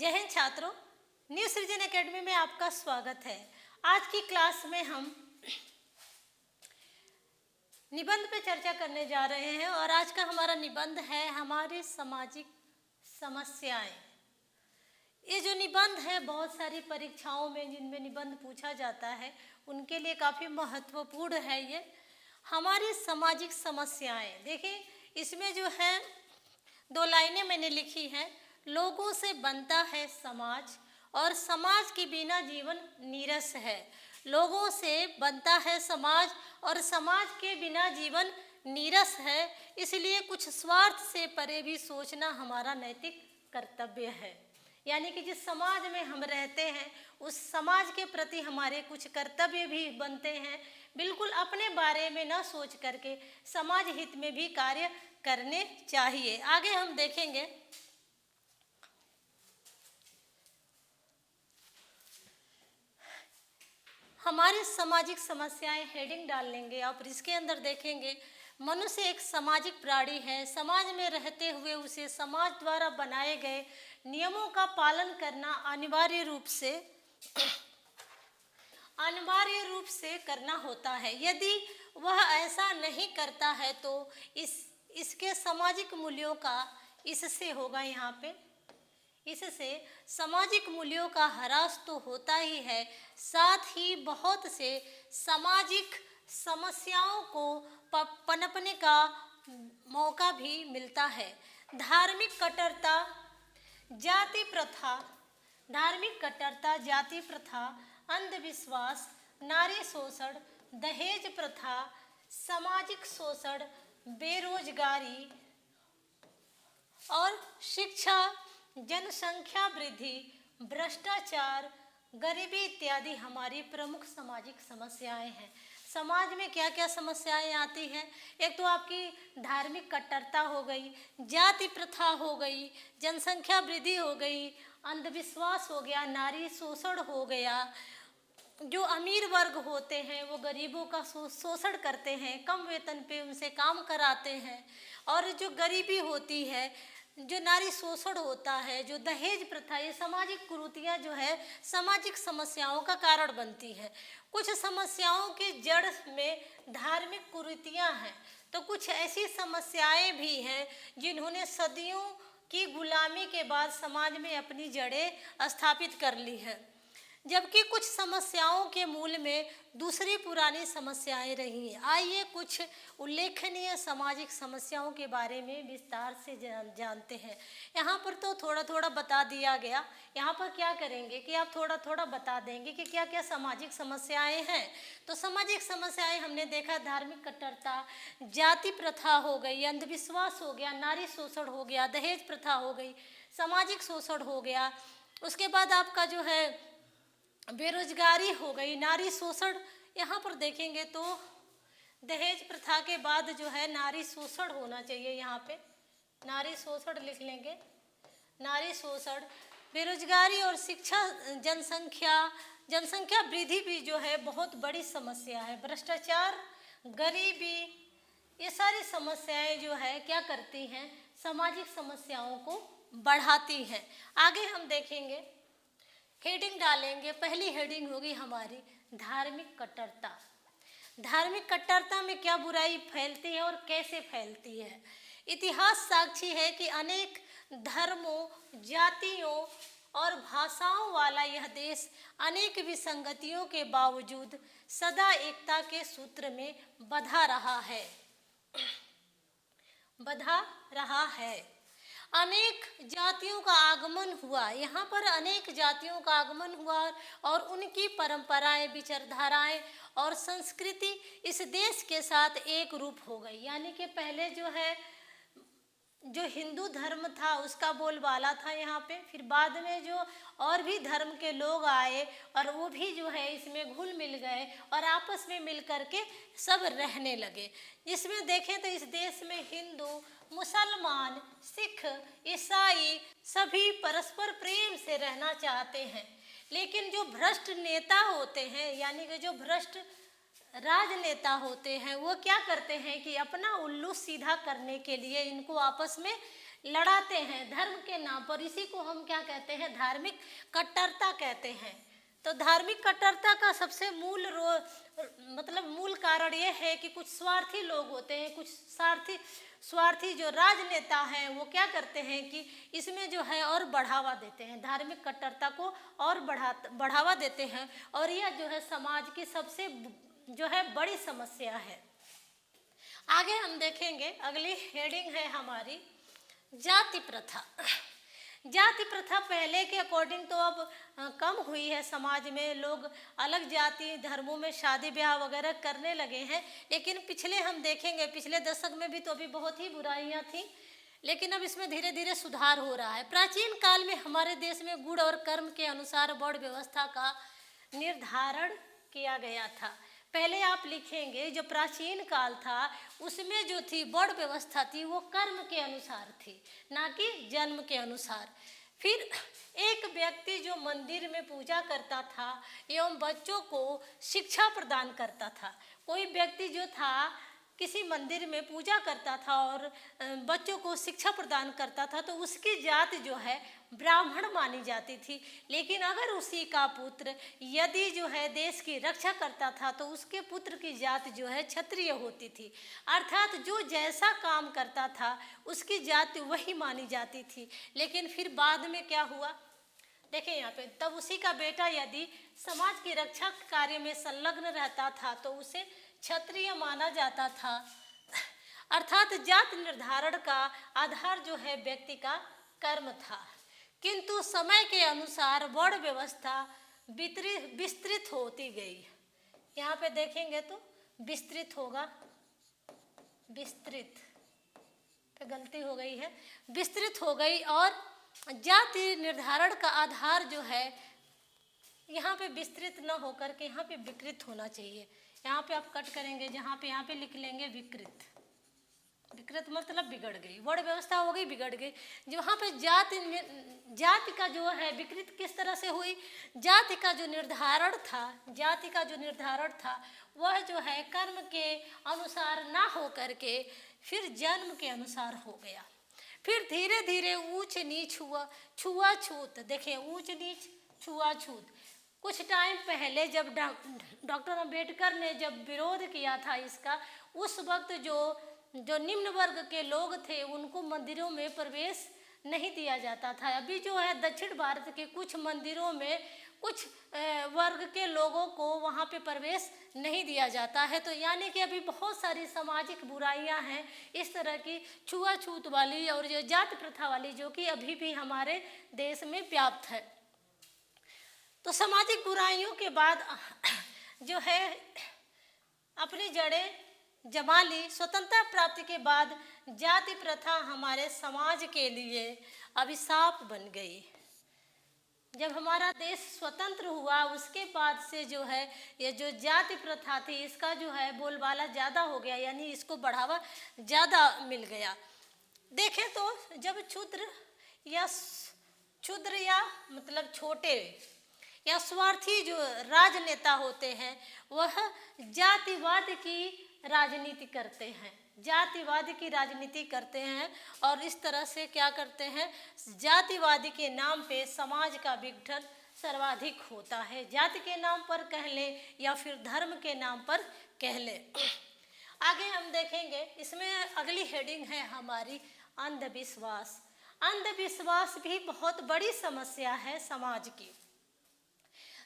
जय हिंद छात्रों, न्यू सृजन एकेडमी में आपका स्वागत है। आज की क्लास में हम निबंध पे चर्चा करने जा रहे हैं और आज का हमारा निबंध है हमारी सामाजिक समस्याएं। ये जो निबंध है बहुत सारी परीक्षाओं में जिनमें निबंध पूछा जाता है उनके लिए काफ़ी महत्वपूर्ण है। ये हमारी सामाजिक समस्याएं, देखिए इसमें जो है 2 लाइनें मैंने लिखी हैं। लोगों से बनता है समाज और समाज के बिना जीवन नीरस है। लोगों से बनता है समाज और समाज के बिना जीवन नीरस है, इसलिए कुछ स्वार्थ से परे भी सोचना हमारा नैतिक कर्तव्य है। यानी कि जिस समाज में हम रहते हैं उस समाज के प्रति हमारे कुछ कर्तव्य भी बनते हैं। बिल्कुल अपने बारे में न सोच करके समाज हित में भी कार्य करने चाहिए। आगे हम देखेंगे हमारी सामाजिक समस्याएं, हेडिंग डाल लेंगे और इसके अंदर देखेंगे मनुष्य एक सामाजिक प्राणी है। समाज में रहते हुए उसे समाज द्वारा बनाए गए नियमों का पालन करना अनिवार्य रूप से करना होता है। यदि वह ऐसा नहीं करता है तो इसके सामाजिक मूल्यों का इससे होगा, यहाँ पे इससे सामाजिक मूल्यों का ह्रास तो होता ही है, साथ ही बहुत से सामाजिक समस्याओं को पनपने का मौका भी मिलता है। धार्मिक कट्टरता, जाति प्रथा, अंधविश्वास, नारी शोषण, दहेज प्रथा, सामाजिक शोषण, बेरोजगारी और शिक्षा, जनसंख्या वृद्धि, भ्रष्टाचार, गरीबी इत्यादि हमारी प्रमुख सामाजिक समस्याएं हैं। समाज में क्या क्या समस्याएं आती हैं? एक तो आपकी धार्मिक कट्टरता हो गई, जाति प्रथा हो गई, जनसंख्या वृद्धि हो गई, अंधविश्वास हो गया, नारी शोषण हो गया। जो अमीर वर्ग होते हैं वो गरीबों का शोषण करते हैं, कम वेतन पे उनसे काम कराते हैं। और जो गरीबी होती है, जो नारी शोषण होता है, जो दहेज प्रथा, ये सामाजिक कुरीतियाँ जो है सामाजिक समस्याओं का कारण बनती है। कुछ समस्याओं की जड़ में धार्मिक कुरीतियाँ हैं तो कुछ ऐसी समस्याएं भी हैं जिन्होंने सदियों की गुलामी के बाद समाज में अपनी जड़ें स्थापित कर ली हैं, जबकि कुछ समस्याओं के मूल में दूसरी पुरानी समस्याएं रही हैं। आइए कुछ उल्लेखनीय सामाजिक समस्याओं के बारे में विस्तार से जानते हैं। यहाँ पर तो थोड़ा थोड़ा बता दिया गया। यहाँ पर क्या करेंगे कि आप थोड़ा थोड़ा बता देंगे कि क्या क्या सामाजिक समस्याएं हैं। तो सामाजिक समस्याएं हमने देखा, धार्मिक कट्टरता, जाति प्रथा हो गई, अंधविश्वास हो गया, नारी शोषण हो गया, दहेज प्रथा हो गई, सामाजिक शोषण हो गया। उसके बाद आपका जो है बेरोजगारी हो गई, नारी शोषण। यहाँ पर देखेंगे तो दहेज प्रथा के बाद जो है नारी शोषण होना चाहिए, यहाँ पे नारी शोषण लिख लेंगे। नारी शोषण, बेरोजगारी और शिक्षा, जनसंख्या वृद्धि भी जो है बहुत बड़ी समस्या है। भ्रष्टाचार, गरीबी, ये सारी समस्याएं जो है क्या करती हैं, सामाजिक समस्याओं को बढ़ाती हैं। आगे हम देखेंगे, हेडिंग डालेंगे। पहली हेडिंग होगी हमारी धार्मिक कट्टरता। धार्मिक कट्टरता में क्या बुराई फैलती है और कैसे फैलती है? इतिहास साक्षी है कि अनेक धर्मों, जातियों और भाषाओं वाला यह देश अनेक विसंगतियों के बावजूद सदा एकता के सूत्र में बंधा रहा है। अनेक जातियों का आगमन हुआ, यहाँ पर अनेक जातियों का आगमन हुआ और उनकी परंपराएं, विचारधाराएं और संस्कृति इस देश के साथ एक रूप हो गई। यानी कि पहले जो हिंदू धर्म था उसका बोलबाला था यहाँ पे, फिर बाद में जो और भी धर्म के लोग आए और वो भी जो है इसमें घुल मिल गए और आपस में मिल करके सब रहने लगे। इसमें देखें तो इस देश में हिंदू, मुसलमान, सिख, ईसाई सभी परस्पर प्रेम से रहना चाहते हैं। लेकिन जो भ्रष्ट नेता होते हैं, यानी कि जो भ्रष्ट राजनेता होते हैं, वो क्या करते हैं कि अपना उल्लू सीधा करने के लिए इनको आपस में लड़ाते हैं धर्म के नाम पर। इसी को हम क्या कहते हैं? धार्मिक कट्टरता कहते हैं। तो धार्मिक कट्टरता का सबसे मतलब मूल कारण ये है कि कुछ स्वार्थी लोग होते हैं, कुछ स्वार्थी जो राजनेता हैं वो क्या करते हैं कि इसमें जो है और बढ़ावा देते हैं, धार्मिक कट्टरता को और बढ़ावा देते हैं। और यह जो है समाज की सबसे जो है बड़ी समस्या है। आगे हम देखेंगे, अगली हेडिंग है हमारी जाति प्रथा। जाति प्रथा पहले के अकॉर्डिंग तो अब कम हुई है, समाज में लोग अलग जाति धर्मों में शादी ब्याह वगैरह करने लगे हैं। लेकिन पिछले हम देखेंगे, पिछले दशक में भी तो अभी बहुत ही बुराइयां थी, लेकिन अब इसमें धीरे धीरे सुधार हो रहा है। प्राचीन काल में हमारे देश में गुण और कर्म के अनुसार वर्ण व्यवस्था का निर्धारण किया गया था। पहले आप लिखेंगे जो प्राचीन काल था उसमें जो थी वर्ण व्यवस्था थी वो कर्म के अनुसार थी, ना कि जन्म के अनुसार। फिर एक व्यक्ति जो मंदिर में पूजा करता था एवं बच्चों को शिक्षा प्रदान करता था। कोई व्यक्ति जो था किसी मंदिर में पूजा करता था और बच्चों को शिक्षा प्रदान करता था तो उसकी जाति जो है ब्राह्मण मानी जाती थी। लेकिन अगर उसी का पुत्र यदि जो है देश की रक्षा करता था तो उसके पुत्र की जाति जो है क्षत्रिय होती थी। अर्थात जो जैसा काम करता था उसकी जाति वही मानी जाती थी। लेकिन फिर बाद में क्या हुआ, देखें यहाँ पे, तब उसी का बेटा यदि समाज की रक्षा कार्य में संलग्न रहता था तो उसे क्षत्रिय माना जाता था। अर्थात जाति निर्धारण का आधार जो है व्यक्ति का कर्म था। किंतु समय के अनुसार वर्ण व्यवस्था विस्तृत होती गई। यहाँ पे देखेंगे तो विस्तृत होगा, विस्तृत पे गलती हो गई है, विस्तृत हो गई। और जाति निर्धारण का आधार जो है यहाँ पे विस्तृत न होकर के यहाँ पे विकृत होना चाहिए। यहाँ पे आप कट करेंगे, जहाँ पे यहाँ पे लिख लेंगे विकृत। विकृत मतलब बिगड़ गई, वर्ण व्यवस्था हो गई, बिगड़ गई। जहाँ पे जाति का जो है विकृत किस तरह से हुई, जाति का जो निर्धारण था वह जो है कर्म के अनुसार ना हो करके फिर जन्म के अनुसार हो गया। फिर धीरे धीरे ऊंच नीच हुआ, छुआछूत। देखें, ऊंच नीच छुआछूत। कुछ टाइम पहले जब डॉक्टर अम्बेडकर ने जब विरोध किया था इसका, उस वक्त जो निम्न वर्ग के लोग थे उनको मंदिरों में प्रवेश नहीं दिया जाता था। अभी जो है दक्षिण भारत के कुछ मंदिरों में कुछ वर्ग के लोगों को वहाँ पे प्रवेश नहीं दिया जाता है। तो यानी कि अभी बहुत सारी सामाजिक बुराइयां हैं इस तरह की छुआछूत वाली और जो जाति प्रथा वाली, जो कि अभी भी हमारे देश में व्याप्त है। तो सामाजिक बुराइयों के बाद जो है अपनी जड़ें जमा ली। स्वतंत्रता प्राप्ति के बाद जाति प्रथा हमारे समाज के लिए अभिशाप बन गई। जब हमारा देश स्वतंत्र हुआ उसके बाद से जो है ये जो जाति प्रथा थी इसका जो है बोलबाला ज़्यादा हो गया, यानी इसको बढ़ावा ज़्यादा मिल गया। देखें तो जब क्षुद्र या मतलब छोटे या स्वार्थी जो राजनेता होते हैं वह जातिवाद की राजनीति करते हैं, जातिवाद की राजनीति करते हैं और इस तरह से क्या करते हैं, जातिवादी के नाम पे समाज का विघटन सर्वाधिक होता है। जाति के नाम पर कह लें या फिर धर्म के नाम पर कह लें। आगे हम देखेंगे, इसमें अगली हेडिंग है हमारी अंधविश्वास। अंधविश्वास भी बहुत बड़ी समस्या है समाज की।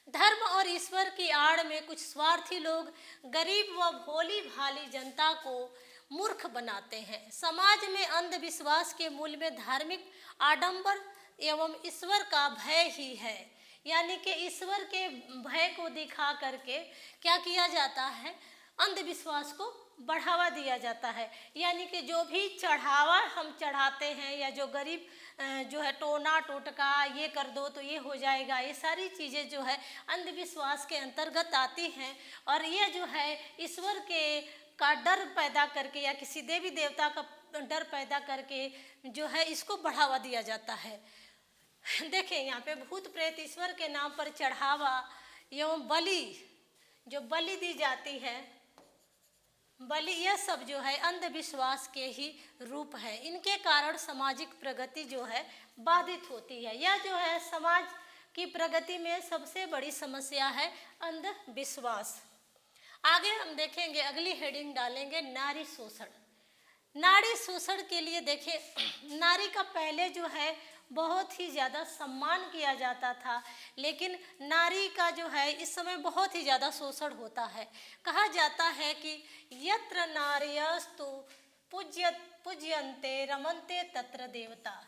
धर्म और ईश्वर की आड़ में कुछ स्वार्थी लोग गरीब व भोली भाली जनता को मूर्ख बनाते हैं। समाज में अंधविश्वास के मूल में धार्मिक आडंबर एवं ईश्वर का भय ही है। यानी कि ईश्वर के भय को दिखा करके क्या किया जाता है, अंधविश्वास को बढ़ावा दिया जाता है। यानी कि जो भी चढ़ावा हम चढ़ाते हैं या जो गरीब जो है टोना टोटका ये कर दो तो ये हो जाएगा, ये सारी चीज़ें जो है अंधविश्वास के अंतर्गत आती हैं। और ये जो है ईश्वर का डर पैदा करके या किसी देवी देवता का डर पैदा करके जो है इसको बढ़ावा दिया जाता है। देखें यहाँ पे भूत प्रेत ईश्वर के नाम पर चढ़ावा एवं बलि जो बलि दी जाती है बलि, यह सब जो है अंधविश्वास के ही रूप है। इनके कारण सामाजिक प्रगति जो है बाधित होती है। यह जो है समाज की प्रगति में सबसे बड़ी समस्या है अंधविश्वास। आगे हम देखेंगे, अगली हेडिंग डालेंगे नारी शोषण। नारी शोषण के लिए देखें, नारी का पहले जो है बहुत ही ज़्यादा सम्मान किया जाता था, लेकिन नारी का जो है इस समय बहुत ही ज़्यादा शोषण होता है। कहा जाता है कि यत्र नार्यस्तु पूज्यन्ते रमन्ते तत्र देवता,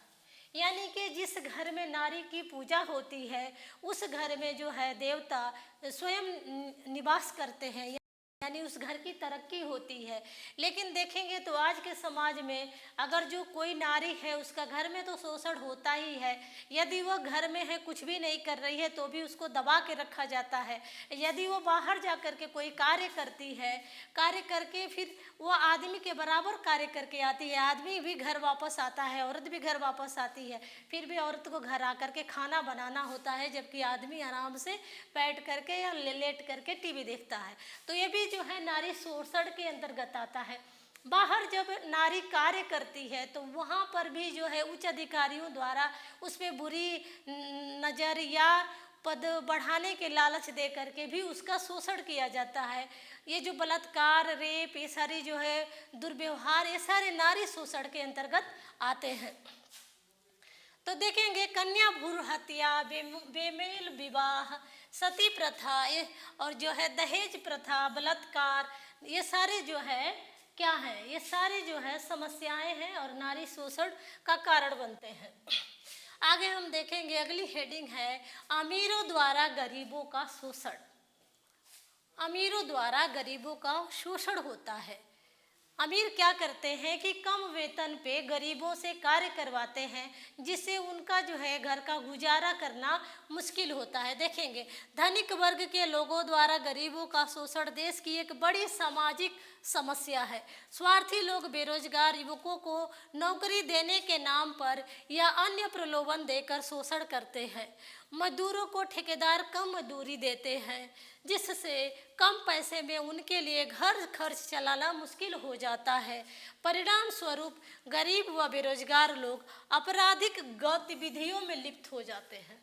यानी कि जिस घर में नारी की पूजा होती है उस घर में जो है देवता स्वयं निवास करते हैं, यानी उस घर की तरक्की होती है। लेकिन देखेंगे तो आज के समाज में अगर जो कोई नारी है उसका घर में तो शोषण होता ही है। यदि वह घर में है, कुछ भी नहीं कर रही है, तो भी उसको दबा के रखा जाता है। यदि वो बाहर जा कर के कोई कार्य करती है, कार्य करके फिर वह आदमी के बराबर कार्य करके आती है, आदमी भी घर वापस आता है, औरत भी घर वापस आती है, फिर भी औरत को घर आकर के खाना बनाना होता है, जबकि आदमी आराम से बैठ करके या लेट करके टीवी देखता है। तो ये भी जो है नारी शोषण के अंतर्गत आता है। बाहर जब नारी कार्य करती है तो वहाँ पर भी जो है उच्च अधिकारियों द्वारा उस पर बुरी नज़र या पद बढ़ाने के लालच दे करके भी उसका शोषण किया जाता है। ये जो बलात्कार, रेप, ये सारी जो है दुर्व्यवहार, ये सारे नारी शोषण के अंतर्गत आते हैं। तो देखेंगे कन्या भ्रूण हत्या, बेमेल विवाह, सती प्रथा और जो है दहेज प्रथा, बलात्कार, ये सारे जो है क्या है, ये सारे जो है समस्याएं हैं और नारी शोषण का कारण बनते हैं। आगे हम देखेंगे, अगली हेडिंग है अमीरों द्वारा गरीबों का शोषण। अमीरों द्वारा गरीबों का शोषण होता है। अमीर क्या करते हैं कि कम वेतन पे गरीबों से कार्य करवाते हैं, जिससे उनका जो है घर का गुजारा करना मुश्किल होता है। देखेंगे धनिक वर्ग के लोगों द्वारा गरीबों का शोषण देश की एक बड़ी सामाजिक समस्या है। स्वार्थी लोग बेरोजगार युवकों को नौकरी देने के नाम पर या अन्य प्रलोभन देकर शोषण करते हैं। मजदूरों को ठेकेदार कम मजदूरी देते हैं, जिससे कम पैसे में उनके लिए घर खर्च चलाना मुश्किल हो जाता है। परिणाम स्वरूप गरीब व बेरोजगार लोग आपराधिक गतिविधियों में लिप्त हो जाते हैं।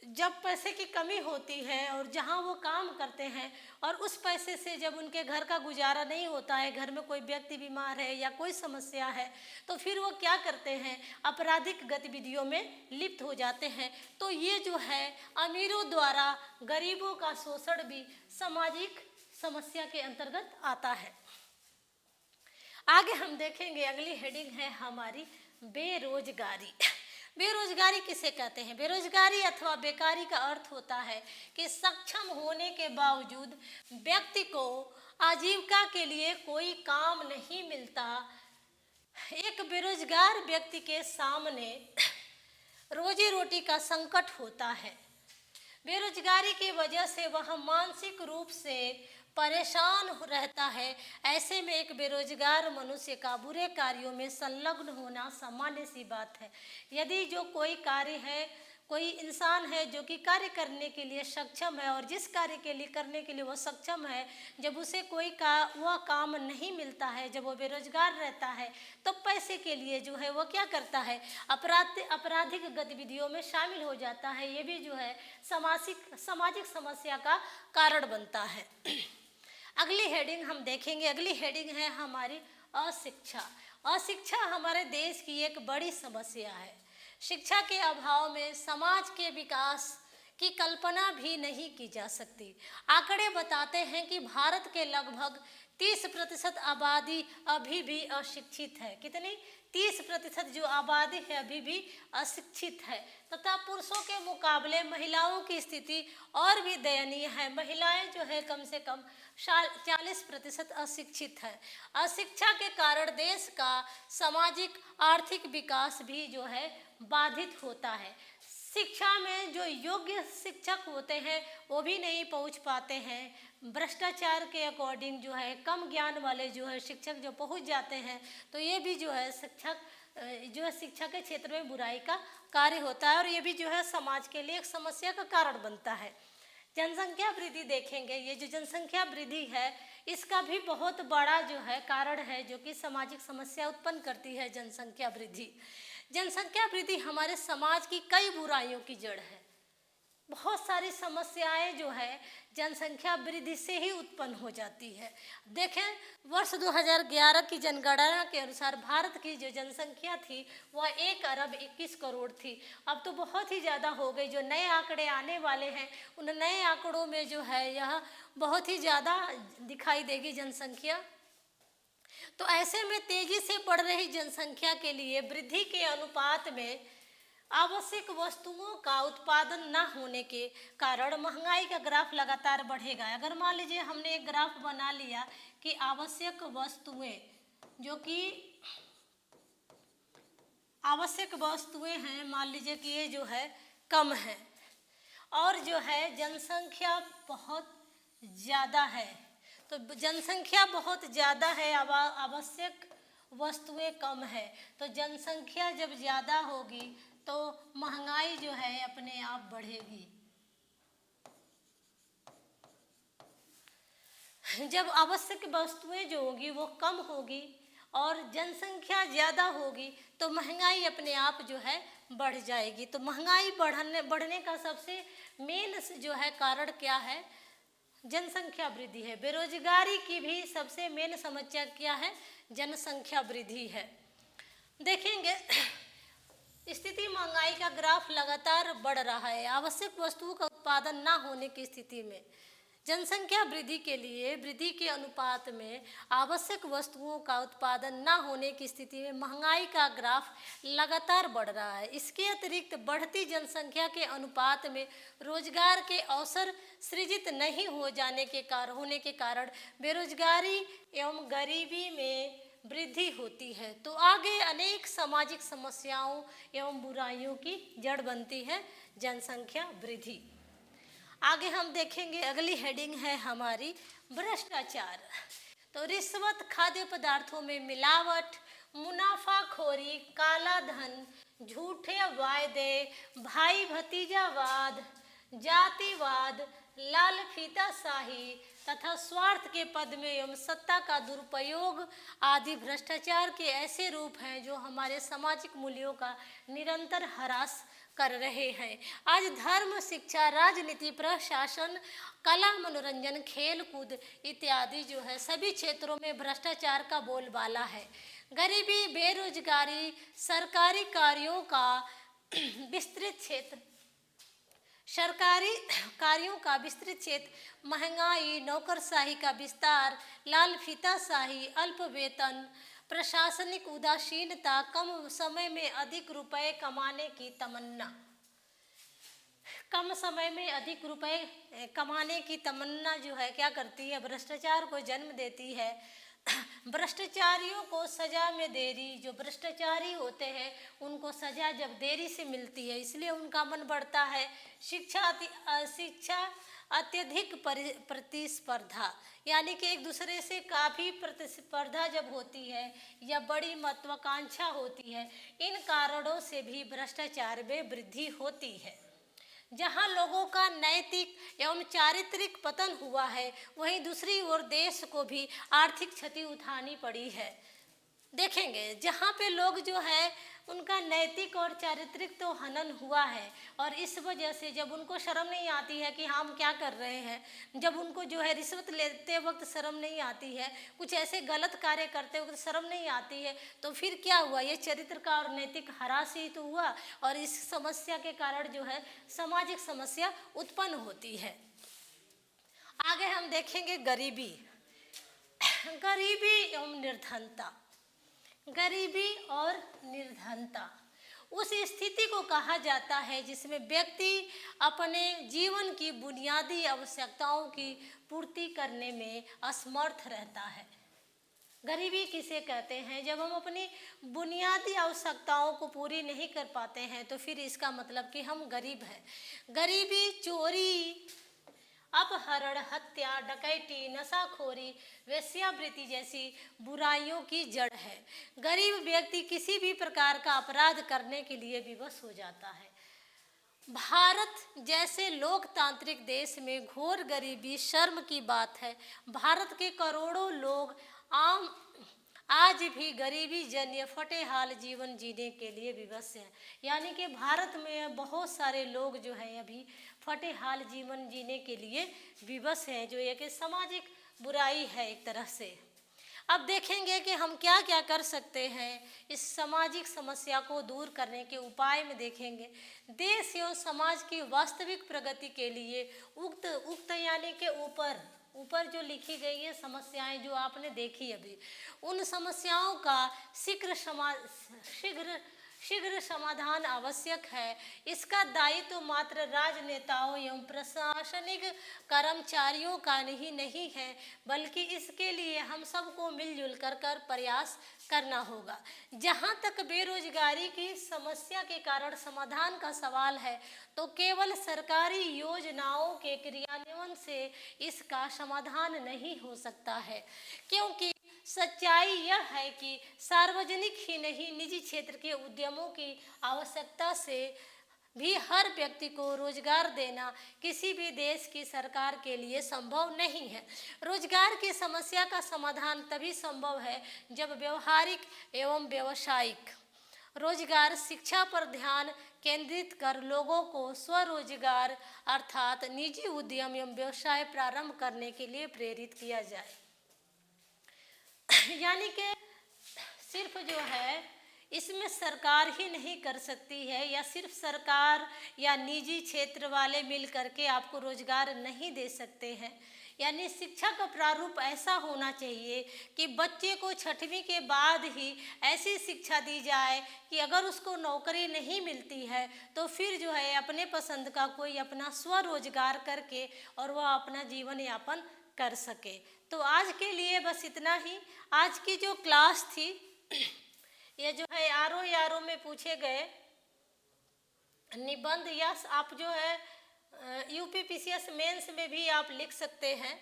जब पैसे की कमी होती है और जहां वो काम करते हैं और उस पैसे से जब उनके घर का गुजारा नहीं होता है, घर में कोई व्यक्ति बीमार है या कोई समस्या है, तो फिर वो क्या करते हैं, आपराधिक गतिविधियों में लिप्त हो जाते हैं। तो ये जो है अमीरों द्वारा गरीबों का शोषण भी सामाजिक समस्या के अंतर्गत आता है। आगे हम देखेंगे, अगली हेडिंग है हमारी बेरोजगारी। बेरोजगारी किसे कहते हैं? बेरोजगारी अथवा बेकारी का अर्थ होता है कि सक्षम होने के बावजूद व्यक्ति को आजीविका के लिए कोई काम नहीं मिलता। एक बेरोजगार व्यक्ति के सामने रोजी रोटी का संकट होता है। बेरोजगारी की वजह से वह मानसिक रूप से परेशान रहता है। ऐसे में एक बेरोजगार मनुष्य का बुरे कार्यों में संलग्न होना सामान्य सी बात है। यदि जो कोई कार्य है, कोई इंसान है जो कि कार्य करने के लिए सक्षम है और जिस कार्य के लिए करने के लिए वो सक्षम है, जब उसे कोई वह काम नहीं मिलता है, जब वो बेरोजगार रहता है, तो पैसे के लिए जो है वो क्या करता है, आपराधिक गतिविधियों में शामिल हो जाता है। ये भी जो है सामाजिक समस्या का कारण बनता है। अगली हेडिंग हम देखेंगे, अगली हेडिंग है हमारी अशिक्षा। अशिक्षा हमारे देश की एक बड़ी समस्या है। शिक्षा के अभाव में समाज के विकास की कल्पना भी नहीं की जा सकती। आंकड़े बताते हैं कि भारत के लगभग 30% आबादी अभी भी अशिक्षित है। कितनी? 30% जो आबादी है अभी भी अशिक्षित है, तथा पुरुषों के मुकाबले महिलाओं की स्थिति और भी दयनीय है। महिलाएं जो है कम से कम 40% अशिक्षित है। अशिक्षा के कारण देश का सामाजिक आर्थिक विकास भी जो है बाधित होता है। शिक्षा में जो योग्य शिक्षक होते हैं वो भी नहीं पहुंच पाते हैं। भ्रष्टाचार के अकॉर्डिंग जो है कम ज्ञान वाले जो है शिक्षक जो पहुंच जाते हैं, तो ये भी जो है शिक्षा के क्षेत्र में बुराई का कार्य होता है और ये भी जो है समाज के लिए एक समस्या का कारण बनता है। जनसंख्या वृद्धि देखेंगे, ये जो जनसंख्या वृद्धि है इसका भी बहुत बड़ा जो है कारण है जो कि सामाजिक समस्या उत्पन्न करती है जनसंख्या वृद्धि। जनसंख्या वृद्धि हमारे समाज की कई बुराइयों की जड़ है। बहुत सारी समस्याएं जो है जनसंख्या वृद्धि से ही उत्पन्न हो जाती है। देखें, वर्ष 2011 की जनगणना के अनुसार भारत की जो जनसंख्या थी वह 1 अरब 21 करोड़ थी। अब तो बहुत ही ज़्यादा हो गई। जो नए आंकड़े आने वाले हैं उन नए आंकड़ों में जो है यह बहुत ही ज़्यादा दिखाई देगी जनसंख्या। तो ऐसे में तेजी से बढ़ रही जनसंख्या के लिए वृद्धि के अनुपात में आवश्यक वस्तुओं का उत्पादन न होने के कारण महंगाई का ग्राफ लगातार बढ़ेगा। अगर मान लीजिए हमने एक ग्राफ बना लिया कि आवश्यक वस्तुएं जो कि आवश्यक वस्तुएं हैं, मान लीजिए कि ये जो है कम है और जो है जनसंख्या बहुत ज़्यादा है। तो जनसंख्या बहुत ज़्यादा है, आवश्यक वस्तुएं कम है। तो जनसंख्या जब ज़्यादा होगी तो महंगाई जो है अपने आप बढ़ेगी। जब आवश्यक वस्तुएं जो होगी वो कम होगी और जनसंख्या ज़्यादा होगी तो महंगाई अपने आप जो है बढ़ जाएगी। तो महंगाई बढ़ने का सबसे मेन जो है कारण क्या है? जनसंख्या वृद्धि है। बेरोजगारी की भी सबसे मेन समस्या क्या है? जनसंख्या वृद्धि है। देखेंगे स्थिति महंगाई का ग्राफ लगातार बढ़ रहा है। आवश्यक वस्तुओं का उत्पादन ना होने की स्थिति में जनसंख्या वृद्धि के लिए वृद्धि के अनुपात में आवश्यक वस्तुओं का उत्पादन ना होने की स्थिति में महंगाई का ग्राफ लगातार बढ़ रहा है। इसके अतिरिक्त बढ़ती जनसंख्या के अनुपात में रोजगार के अवसर सृजित नहीं होने के कारण बेरोजगारी एवं गरीबी में वृद्धि होती है। तो आगे अनेक सामाजिक समस्याओं एवं बुराइयों की जड़ बनती है जनसंख्या वृद्धि। आगे हम देखेंगे, अगली हेडिंग है हमारी भ्रष्टाचार। तो रिश्वत, खाद्य पदार्थों में मिलावट, मुनाफाखोरी, काला धन, झूठे वायदे, भाई भतीजावाद, जातिवाद, लाल फीताशाही तथा स्वार्थ के पद में एवं सत्ता का दुरुपयोग आदि भ्रष्टाचार के ऐसे रूप हैं जो हमारे सामाजिक मूल्यों का निरंतर ह्रास कर रहे हैं। आज धर्म, शिक्षा, राजनीति, प्रशासन, कला, मनोरंजन, खेल कूद इत्यादि जो है सभी क्षेत्रों में भ्रष्टाचार का बोलबाला है। गरीबी, बेरोजगारी, सरकारी कार्यों का विस्तृत क्षेत्र, महंगाई, नौकरशाही का विस्तार, लाल फीताशाही, अल्प वेतन, प्रशासनिक उदासीनता, कम समय में अधिक रुपए कमाने की तमन्ना, कम समय में अधिक रुपए कमाने की तमन्ना जो है क्या करती है? भ्रष्टाचार को जन्म देती है। भ्रष्टाचारियों को सजा में देरी, जो भ्रष्टाचारी होते हैं उनको सजा जब देरी से मिलती है इसलिए उनका मन बढ़ता है। शिक्षा अत्यधिक प्रतिस्पर्धा, यानी कि एक दूसरे से काफ़ी प्रतिस्पर्धा जब होती है या बड़ी महत्वाकांक्षा होती है, इन कारणों से भी भ्रष्टाचार में वृद्धि होती है। जहां लोगों का नैतिक एवं चारित्रिक पतन हुआ है वहीं दूसरी ओर देश को भी आर्थिक क्षति उठानी पड़ी है। देखेंगे जहाँ पे लोग जो है उनका नैतिक और चारित्रिक तो हनन हुआ है और इस वजह से जब उनको शर्म नहीं आती है कि हम क्या कर रहे हैं, जब उनको जो है रिश्वत लेते वक्त शर्म नहीं आती है, कुछ ऐसे गलत कार्य करते वक्त शर्म नहीं आती है, तो फिर क्या हुआ? ये चरित्र का और नैतिक ह्रास ही तो हुआ और इस समस्या के कारण जो है सामाजिक समस्या उत्पन्न होती है। आगे हम देखेंगे गरीबी एवं निर्धनता। गरीबी और निर्धनता उस स्थिति को कहा जाता है जिसमें व्यक्ति अपने जीवन की बुनियादी आवश्यकताओं की पूर्ति करने में असमर्थ रहता है। गरीबी किसे कहते हैं? जब हम अपनी बुनियादी आवश्यकताओं को पूरी नहीं कर पाते हैं तो फिर इसका मतलब कि हम गरीब हैं। गरीबी चोरी, अपहरण, हत्या, डकैती, नशाखोरी, वेश्यावृत्ति जैसी बुराइयों की जड़ है। गरीब व्यक्ति किसी भी प्रकार का अपराध करने के लिए विवश हो जाता है। भारत जैसे लोकतांत्रिक देश में घोर गरीबी शर्म की बात है। भारत के करोड़ों लोग आम आज भी गरीबी जन्य फटेहाल जीवन जीने के लिए विवश हैं। यानी कि भारत में बहुत सारे लोग जो हैं अभी फटेहाल जीवन जीने के लिए विवश हैं, जो एक सामाजिक बुराई है एक तरह से। अब देखेंगे कि हम क्या क्या कर सकते हैं इस सामाजिक समस्या को दूर करने के उपाय में देखेंगे। देश एवं समाज की वास्तविक प्रगति के लिए उक्त यानी के ऊपर जो लिखी गई है समस्याएं जो आपने देखी अभी, उन समस्याओं का शीघ्र समाधान आवश्यक है। इसका दायित्व मात्र राजनेताओं एवं प्रशासनिक कर्मचारियों का नहीं है, बल्कि इसके लिए हम सबको मिलजुल कर प्रयास करना होगा। जहाँ तक बेरोजगारी की समस्या के कारण समाधान का सवाल है, तो केवल सरकारी योजनाओं के क्रियान्वयन से इसका समाधान नहीं हो सकता है, क्योंकि सच्चाई यह है कि सार्वजनिक ही नहीं निजी क्षेत्र के उद्यमों की आवश्यकता से भी हर व्यक्ति को रोजगार देना किसी भी देश की सरकार के लिए संभव नहीं है। रोजगार की समस्या का समाधान तभी संभव है जब व्यवहारिक एवं व्यावसायिक रोजगार शिक्षा पर ध्यान केंद्रित कर लोगों को स्वरोजगार अर्थात निजी उद्यम एवं व्यवसाय प्रारंभ करने के लिए प्रेरित किया जाए। यानी कि सिर्फ जो है इसमें सरकार ही नहीं कर सकती है, या सिर्फ सरकार या निजी क्षेत्र वाले मिल करके आपको रोजगार नहीं दे सकते हैं। यानी शिक्षा का प्रारूप ऐसा होना चाहिए कि बच्चे को 6वीं के बाद ही ऐसी शिक्षा दी जाए कि अगर उसको नौकरी नहीं मिलती है तो फिर जो है अपने पसंद का कोई अपना स्वरोजगार करके और वह अपना जीवन यापन कर सके। तो आज के लिए बस इतना ही। आज की जो क्लास थी ये जो है आरओ में पूछे गए निबंध, या आप जो है यूपीपीसीएस मेंस में भी आप लिख सकते हैं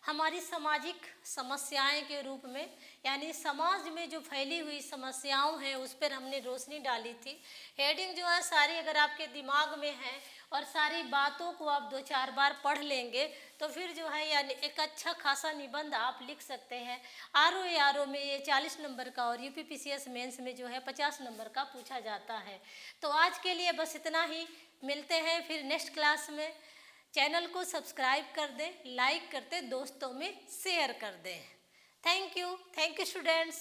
हमारी सामाजिक समस्याएं के रूप में। यानी समाज में जो फैली हुई समस्याओं हैं उस पर हमने रोशनी डाली थी। हेडिंग जो है सारी अगर आपके दिमाग में है और सारी बातों को आप 2-4 बार पढ़ लेंगे तो फिर जो है यानी एक अच्छा खासा निबंध आप लिख सकते हैं। आरओ में ये 40 नंबर का और यूपीपीसीएस मेंस में जो है 50 नंबर का पूछा जाता है। तो आज के लिए बस इतना ही। मिलते हैं फिर नेक्स्ट क्लास में। चैनल को सब्सक्राइब कर दें, लाइक करते दोस्तों में शेयर कर दें। Thank you students.